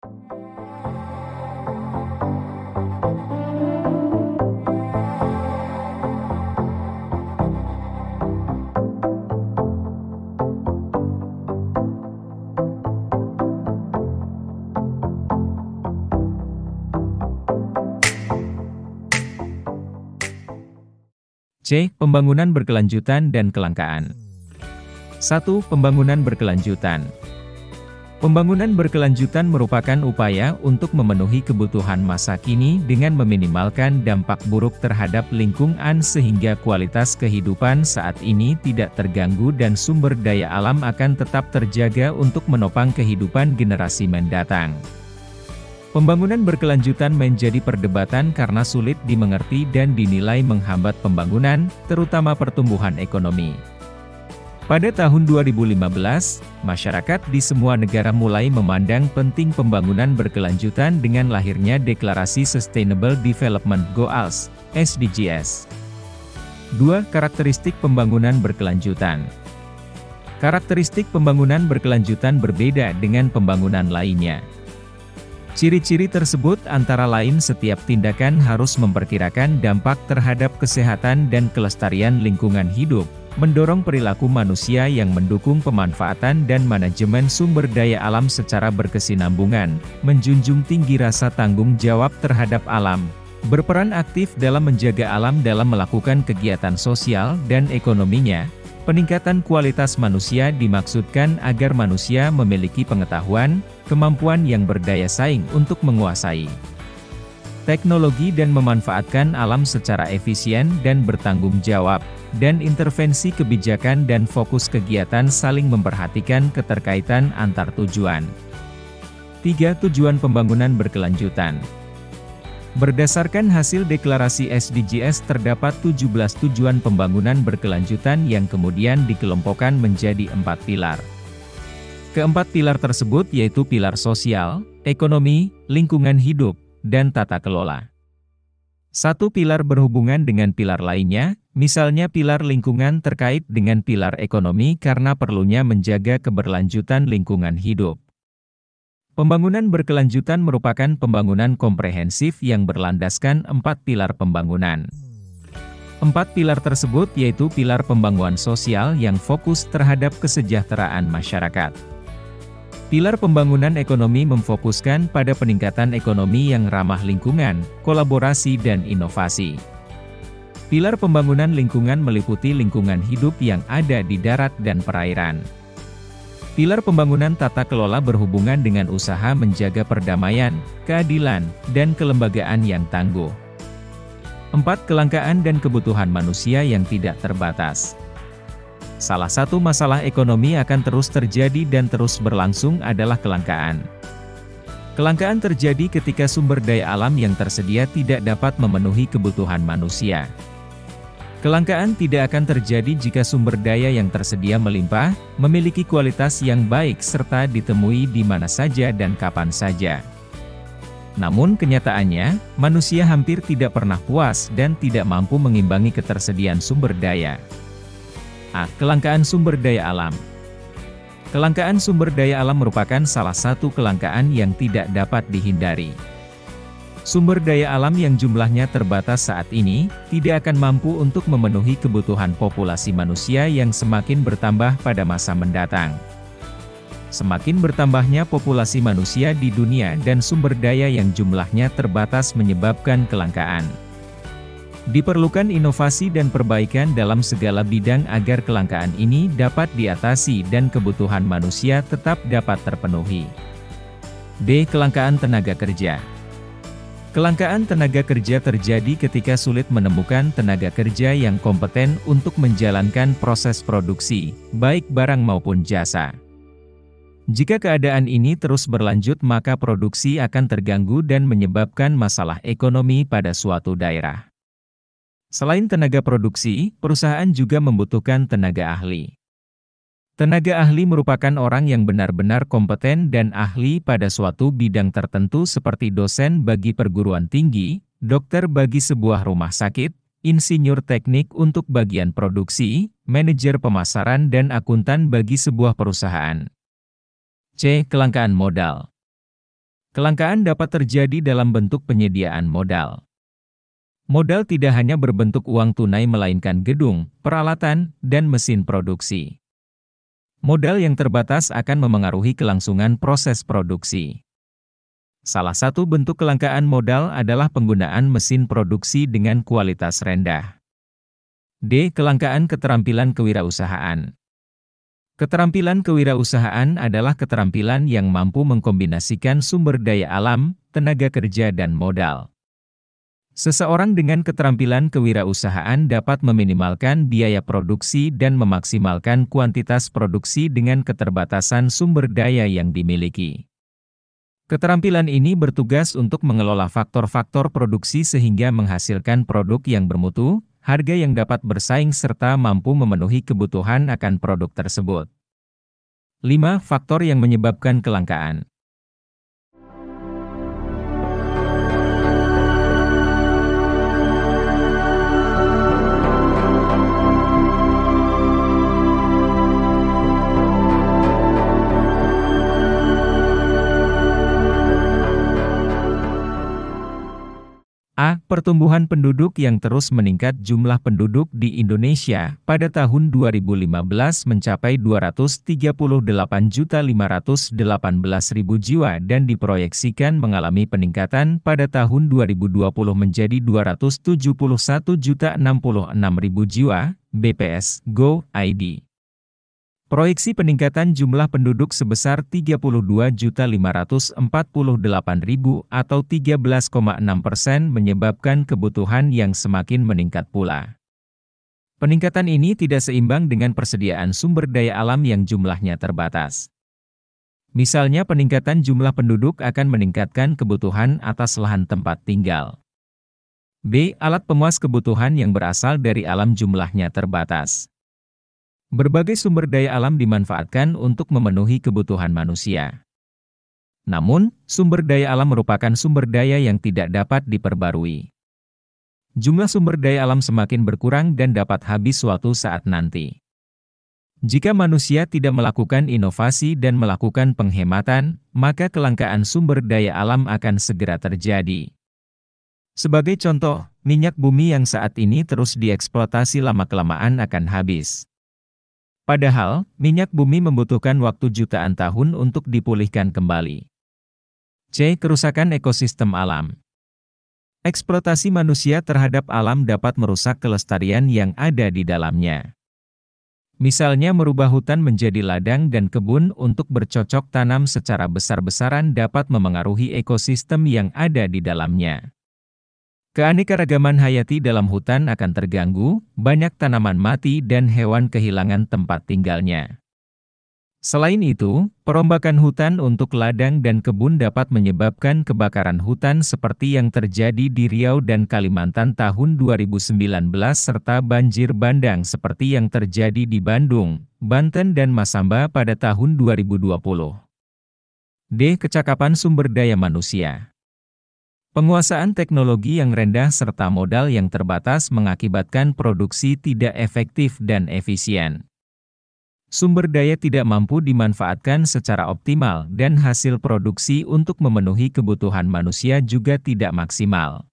C. Pembangunan berkelanjutan dan kelangkaan. 1. Pembangunan berkelanjutan. Pembangunan berkelanjutan merupakan upaya untuk memenuhi kebutuhan masa kini dengan meminimalkan dampak buruk terhadap lingkungan sehingga kualitas kehidupan saat ini tidak terganggu dan sumber daya alam akan tetap terjaga untuk menopang kehidupan generasi mendatang. Pembangunan berkelanjutan menjadi perdebatan karena sulit dimengerti dan dinilai menghambat pembangunan, terutama pertumbuhan ekonomi. Pada tahun 2015, masyarakat di semua negara mulai memandang penting pembangunan berkelanjutan dengan lahirnya Deklarasi Sustainable Development Goals, SDGs. 2. Karakteristik pembangunan berkelanjutan. Karakteristik pembangunan berkelanjutan berbeda dengan pembangunan lainnya. Ciri-ciri tersebut antara lain setiap tindakan harus memperkirakan dampak terhadap kesehatan dan kelestarian lingkungan hidup, mendorong perilaku manusia yang mendukung pemanfaatan dan manajemen sumber daya alam secara berkesinambungan, menjunjung tinggi rasa tanggung jawab terhadap alam, berperan aktif dalam menjaga alam dalam melakukan kegiatan sosial dan ekonominya. Peningkatan kualitas manusia dimaksudkan agar manusia memiliki pengetahuan, kemampuan yang berdaya saing untuk menguasai teknologi dan memanfaatkan alam secara efisien dan bertanggung jawab, dan intervensi kebijakan dan fokus kegiatan saling memperhatikan keterkaitan antar tujuan. 3. Tujuan pembangunan berkelanjutan. Berdasarkan hasil deklarasi SDGs terdapat 17 tujuan pembangunan berkelanjutan yang kemudian dikelompokkan menjadi 4 pilar. Keempat pilar tersebut yaitu pilar sosial, ekonomi, lingkungan hidup, dan tata kelola. Satu pilar berhubungan dengan pilar lainnya, misalnya pilar lingkungan terkait dengan pilar ekonomi karena perlunya menjaga keberlanjutan lingkungan hidup. Pembangunan berkelanjutan merupakan pembangunan komprehensif yang berlandaskan 4 pilar pembangunan. 4 pilar tersebut yaitu pilar pembangunan sosial yang fokus terhadap kesejahteraan masyarakat. Pilar pembangunan ekonomi memfokuskan pada peningkatan ekonomi yang ramah lingkungan, kolaborasi dan inovasi. Pilar pembangunan lingkungan meliputi lingkungan hidup yang ada di darat dan perairan. Pilar pembangunan tata kelola berhubungan dengan usaha menjaga perdamaian, keadilan, dan kelembagaan yang tangguh. 4. Kelangkaan dan kebutuhan manusia yang tidak terbatas. Salah satu masalah ekonomi akan terus terjadi dan terus berlangsung adalah kelangkaan. Kelangkaan terjadi ketika sumber daya alam yang tersedia tidak dapat memenuhi kebutuhan manusia. Kelangkaan tidak akan terjadi jika sumber daya yang tersedia melimpah, memiliki kualitas yang baik serta ditemui di mana saja dan kapan saja. Namun kenyataannya, manusia hampir tidak pernah puas dan tidak mampu mengimbangi ketersediaan sumber daya. A. Kelangkaan sumber daya alam. Kelangkaan sumber daya alam merupakan salah satu kelangkaan yang tidak dapat dihindari. Sumber daya alam yang jumlahnya terbatas saat ini, tidak akan mampu untuk memenuhi kebutuhan populasi manusia yang semakin bertambah pada masa mendatang. Semakin bertambahnya populasi manusia di dunia dan sumber daya yang jumlahnya terbatas menyebabkan kelangkaan. Diperlukan inovasi dan perbaikan dalam segala bidang agar kelangkaan ini dapat diatasi dan kebutuhan manusia tetap dapat terpenuhi. D. Kelangkaan tenaga kerja. Kelangkaan tenaga kerja terjadi ketika sulit menemukan tenaga kerja yang kompeten untuk menjalankan proses produksi, baik barang maupun jasa. Jika keadaan ini terus berlanjut maka produksi akan terganggu dan menyebabkan masalah ekonomi pada suatu daerah. Selain tenaga produksi, perusahaan juga membutuhkan tenaga ahli. Tenaga ahli merupakan orang yang benar-benar kompeten dan ahli pada suatu bidang tertentu seperti dosen bagi perguruan tinggi, dokter bagi sebuah rumah sakit, insinyur teknik untuk bagian produksi, manajer pemasaran dan akuntan bagi sebuah perusahaan. C. Kelangkaan modal. Kelangkaan dapat terjadi dalam bentuk penyediaan modal. Modal tidak hanya berbentuk uang tunai melainkan gedung, peralatan, dan mesin produksi. Modal yang terbatas akan memengaruhi kelangsungan proses produksi. Salah satu bentuk kelangkaan modal adalah penggunaan mesin produksi dengan kualitas rendah. D. Kelangkaan keterampilan kewirausahaan. Keterampilan kewirausahaan adalah keterampilan yang mampu mengkombinasikan sumber daya alam, tenaga kerja dan modal. Seseorang dengan keterampilan kewirausahaan dapat meminimalkan biaya produksi dan memaksimalkan kuantitas produksi dengan keterbatasan sumber daya yang dimiliki. Keterampilan ini bertugas untuk mengelola faktor-faktor produksi sehingga menghasilkan produk yang bermutu, harga yang dapat bersaing serta mampu memenuhi kebutuhan akan produk tersebut. 5. Faktor yang menyebabkan kelangkaan. A. Pertumbuhan penduduk yang terus meningkat. Jumlah penduduk di Indonesia pada tahun 2015 mencapai 238.518.000 jiwa dan diproyeksikan mengalami peningkatan pada tahun 2020 menjadi 271.066.000 jiwa, BPS Go.id. Proyeksi peningkatan jumlah penduduk sebesar 32.548.000 atau 13,6% menyebabkan kebutuhan yang semakin meningkat pula. Peningkatan ini tidak seimbang dengan persediaan sumber daya alam yang jumlahnya terbatas. Misalnya peningkatan jumlah penduduk akan meningkatkan kebutuhan atas lahan tempat tinggal. B. Alat pemuas kebutuhan yang berasal dari alam jumlahnya terbatas. Berbagai sumber daya alam dimanfaatkan untuk memenuhi kebutuhan manusia. Namun, sumber daya alam merupakan sumber daya yang tidak dapat diperbarui. Jumlah sumber daya alam semakin berkurang dan dapat habis suatu saat nanti. Jika manusia tidak melakukan inovasi dan melakukan penghematan, maka kelangkaan sumber daya alam akan segera terjadi. Sebagai contoh, minyak bumi yang saat ini terus dieksploitasi lama-kelamaan akan habis. Padahal, minyak bumi membutuhkan waktu jutaan tahun untuk dipulihkan kembali. C. Kerusakan ekosistem alam. Eksploitasi manusia terhadap alam dapat merusak kelestarian yang ada di dalamnya. Misalnya merubah hutan menjadi ladang dan kebun untuk bercocok tanam secara besar-besaran dapat memengaruhi ekosistem yang ada di dalamnya. Keanekaragaman hayati dalam hutan akan terganggu, banyak tanaman mati dan hewan kehilangan tempat tinggalnya. Selain itu, perombakan hutan untuk ladang dan kebun dapat menyebabkan kebakaran hutan seperti yang terjadi di Riau dan Kalimantan tahun 2019 serta banjir bandang seperti yang terjadi di Bandung, Banten dan Masamba pada tahun 2020. D. Kecakapan sumber daya manusia. Penguasaan teknologi yang rendah serta modal yang terbatas mengakibatkan produksi tidak efektif dan efisien. Sumber daya tidak mampu dimanfaatkan secara optimal dan hasil produksi untuk memenuhi kebutuhan manusia juga tidak maksimal.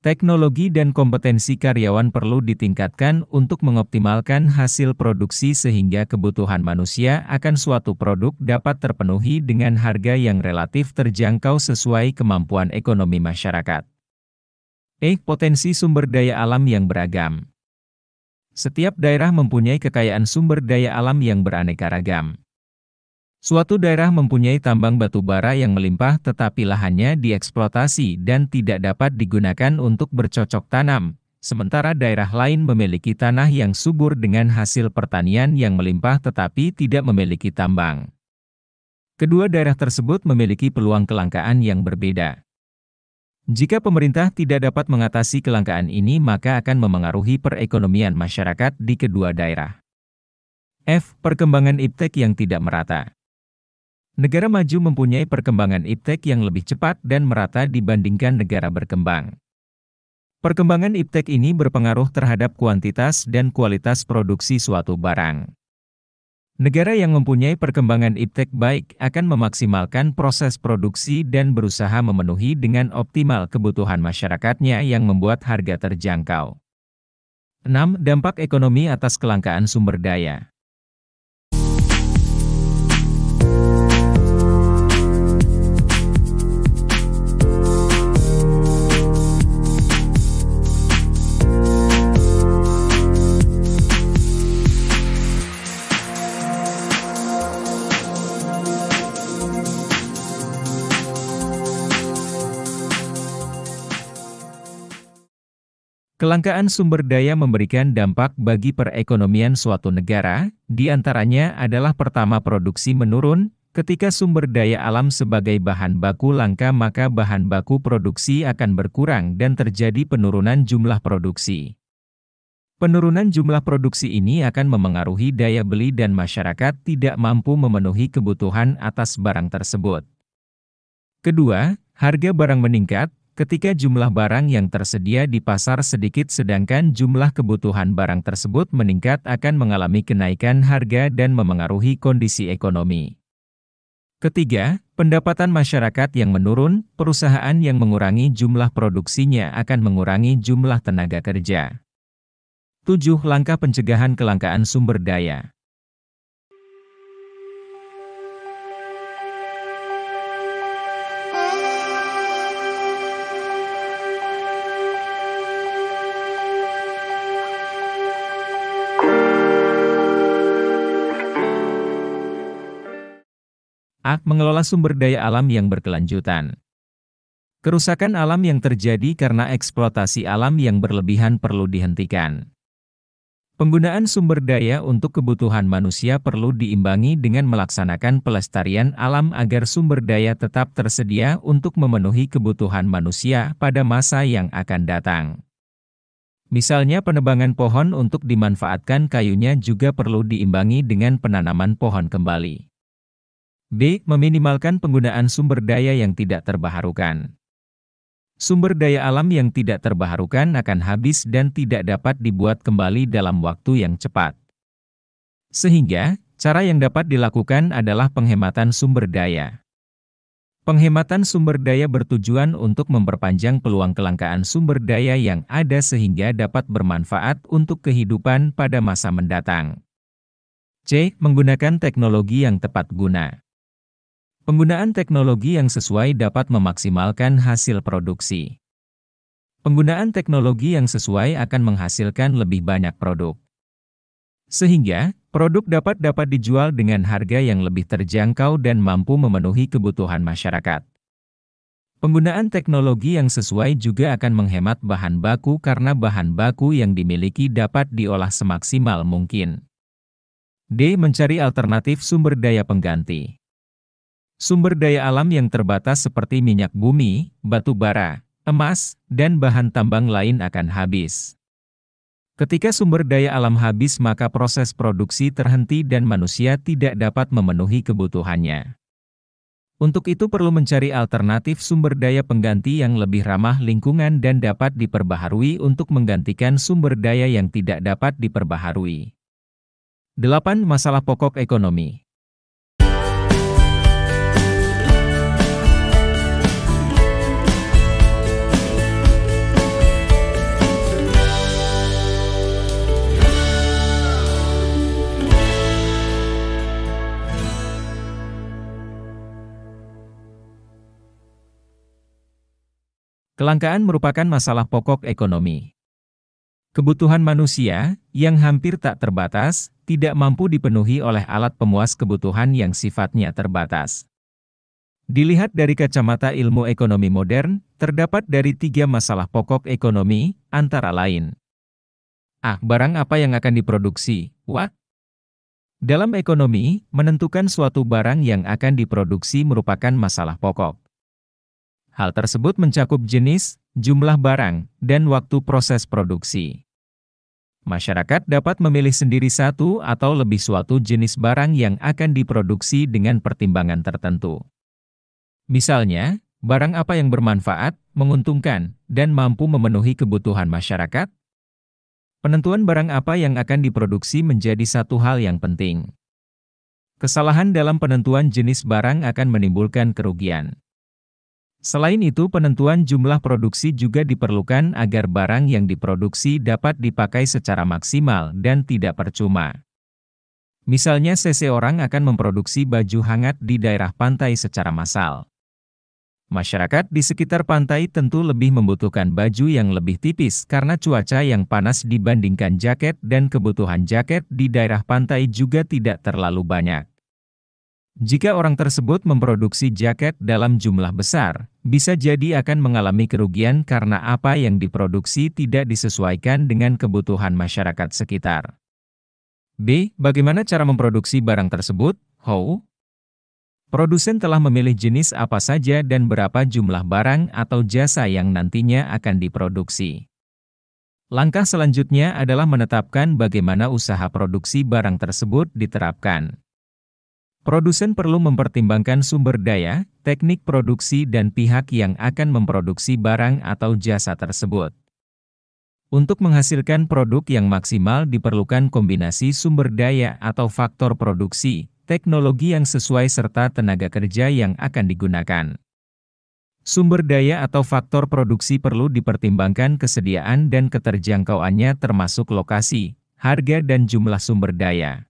Teknologi dan kompetensi karyawan perlu ditingkatkan untuk mengoptimalkan hasil produksi sehingga kebutuhan manusia akan suatu produk dapat terpenuhi dengan harga yang relatif terjangkau sesuai kemampuan ekonomi masyarakat. E. Potensi sumber daya alam yang beragam. Setiap daerah mempunyai kekayaan sumber daya alam yang beraneka ragam. Suatu daerah mempunyai tambang batu bara yang melimpah tetapi lahannya dieksploitasi dan tidak dapat digunakan untuk bercocok tanam, sementara daerah lain memiliki tanah yang subur dengan hasil pertanian yang melimpah tetapi tidak memiliki tambang. Kedua daerah tersebut memiliki peluang kelangkaan yang berbeda. Jika pemerintah tidak dapat mengatasi kelangkaan ini maka akan memengaruhi perekonomian masyarakat di kedua daerah. F. Perkembangan iptek yang tidak merata. Negara maju mempunyai perkembangan iptek yang lebih cepat dan merata dibandingkan negara berkembang. Perkembangan iptek ini berpengaruh terhadap kuantitas dan kualitas produksi suatu barang. Negara yang mempunyai perkembangan iptek baik akan memaksimalkan proses produksi dan berusaha memenuhi dengan optimal kebutuhan masyarakatnya yang membuat harga terjangkau. 6. Dampak ekonomi atas kelangkaan sumber daya. Kelangkaan sumber daya memberikan dampak bagi perekonomian suatu negara, di antaranya adalah pertama produksi menurun, ketika sumber daya alam sebagai bahan baku langka maka bahan baku produksi akan berkurang dan terjadi penurunan jumlah produksi. Penurunan jumlah produksi ini akan memengaruhi daya beli dan masyarakat tidak mampu memenuhi kebutuhan atas barang tersebut. Kedua, harga barang meningkat. Ketika jumlah barang yang tersedia di pasar sedikit sedangkan jumlah kebutuhan barang tersebut meningkat akan mengalami kenaikan harga dan memengaruhi kondisi ekonomi. Ketiga, pendapatan masyarakat yang menurun, perusahaan yang mengurangi jumlah produksinya akan mengurangi jumlah tenaga kerja. 7. Langkah pencegahan kelangkaan sumber daya. A. Mengelola sumber daya alam yang berkelanjutan. Kerusakan alam yang terjadi karena eksploitasi alam yang berlebihan perlu dihentikan. Penggunaan sumber daya untuk kebutuhan manusia perlu diimbangi dengan melaksanakan pelestarian alam agar sumber daya tetap tersedia untuk memenuhi kebutuhan manusia pada masa yang akan datang. Misalnya penebangan pohon untuk dimanfaatkan kayunya juga perlu diimbangi dengan penanaman pohon kembali. B. Meminimalkan penggunaan sumber daya yang tidak terbaharukan. Sumber daya alam yang tidak terbaharukan akan habis dan tidak dapat dibuat kembali dalam waktu yang cepat. Sehingga, cara yang dapat dilakukan adalah penghematan sumber daya. Penghematan sumber daya bertujuan untuk memperpanjang peluang kelangkaan sumber daya yang ada sehingga dapat bermanfaat untuk kehidupan pada masa mendatang. C. Menggunakan teknologi yang tepat guna. Penggunaan teknologi yang sesuai dapat memaksimalkan hasil produksi. Penggunaan teknologi yang sesuai akan menghasilkan lebih banyak produk. Sehingga, produk dapat dijual dengan harga yang lebih terjangkau dan mampu memenuhi kebutuhan masyarakat. Penggunaan teknologi yang sesuai juga akan menghemat bahan baku karena bahan baku yang dimiliki dapat diolah semaksimal mungkin. D. Mencari alternatif sumber daya pengganti. Sumber daya alam yang terbatas seperti minyak bumi, batu bara, emas, dan bahan tambang lain akan habis. Ketika sumber daya alam habis maka proses produksi terhenti dan manusia tidak dapat memenuhi kebutuhannya. Untuk itu perlu mencari alternatif sumber daya pengganti yang lebih ramah lingkungan dan dapat diperbaharui untuk menggantikan sumber daya yang tidak dapat diperbaharui. 8. Masalah pokok ekonomi. Kelangkaan merupakan masalah pokok ekonomi. Kebutuhan manusia, yang hampir tak terbatas, tidak mampu dipenuhi oleh alat pemuas kebutuhan yang sifatnya terbatas. Dilihat dari kacamata ilmu ekonomi modern, terdapat dari 3 masalah pokok ekonomi, antara lain. A. Barang apa yang akan diproduksi? Wah. Dalam ekonomi, menentukan suatu barang yang akan diproduksi merupakan masalah pokok. Hal tersebut mencakup jenis, jumlah barang, dan waktu proses produksi. Masyarakat dapat memilih sendiri satu atau lebih suatu jenis barang yang akan diproduksi dengan pertimbangan tertentu. Misalnya, barang apa yang bermanfaat, menguntungkan, dan mampu memenuhi kebutuhan masyarakat? Penentuan barang apa yang akan diproduksi menjadi satu hal yang penting. Kesalahan dalam penentuan jenis barang akan menimbulkan kerugian. Selain itu, penentuan jumlah produksi juga diperlukan agar barang yang diproduksi dapat dipakai secara maksimal dan tidak percuma. Misalnya seseorang akan memproduksi baju hangat di daerah pantai secara massal. Masyarakat di sekitar pantai tentu lebih membutuhkan baju yang lebih tipis karena cuaca yang panas dibandingkan jaket dan kebutuhan jaket di daerah pantai juga tidak terlalu banyak. Jika orang tersebut memproduksi jaket dalam jumlah besar, bisa jadi akan mengalami kerugian karena apa yang diproduksi tidak disesuaikan dengan kebutuhan masyarakat sekitar. B. Bagaimana cara memproduksi barang tersebut? How? Produsen telah memilih jenis apa saja dan berapa jumlah barang atau jasa yang nantinya akan diproduksi. Langkah selanjutnya adalah menetapkan bagaimana usaha produksi barang tersebut diterapkan. Produsen perlu mempertimbangkan sumber daya, teknik produksi dan pihak yang akan memproduksi barang atau jasa tersebut. Untuk menghasilkan produk yang maksimal diperlukan kombinasi sumber daya atau faktor produksi, teknologi yang sesuai serta tenaga kerja yang akan digunakan. Sumber daya atau faktor produksi perlu dipertimbangkan kesediaan dan keterjangkauannya termasuk lokasi, harga dan jumlah sumber daya.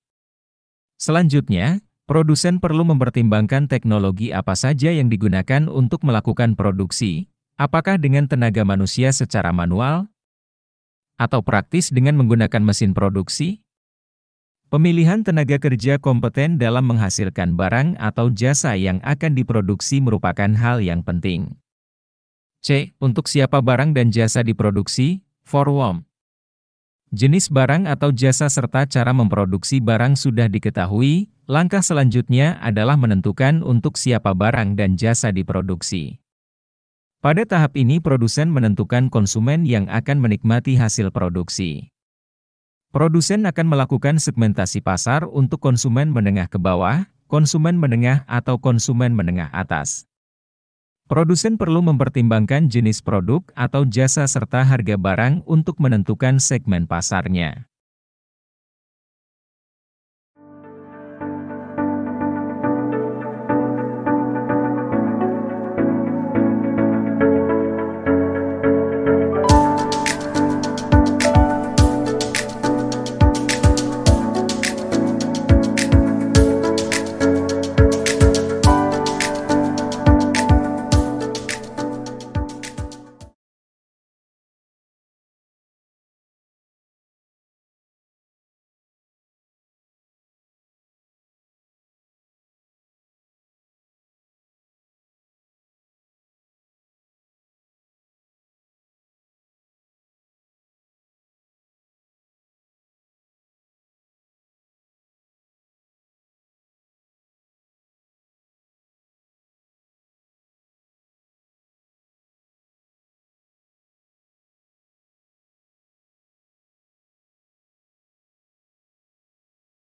Selanjutnya, produsen perlu mempertimbangkan teknologi apa saja yang digunakan untuk melakukan produksi, apakah dengan tenaga manusia secara manual, atau praktis dengan menggunakan mesin produksi? Pemilihan tenaga kerja kompeten dalam menghasilkan barang atau jasa yang akan diproduksi merupakan hal yang penting. C. Untuk siapa barang dan jasa diproduksi? For whom? Jenis barang atau jasa serta cara memproduksi barang sudah diketahui, langkah selanjutnya adalah menentukan untuk siapa barang dan jasa diproduksi. Pada tahap ini produsen menentukan konsumen yang akan menikmati hasil produksi. Produsen akan melakukan segmentasi pasar untuk konsumen menengah ke bawah, konsumen menengah atau konsumen menengah atas. Produsen perlu mempertimbangkan jenis produk atau jasa serta harga barang untuk menentukan segmen pasarnya.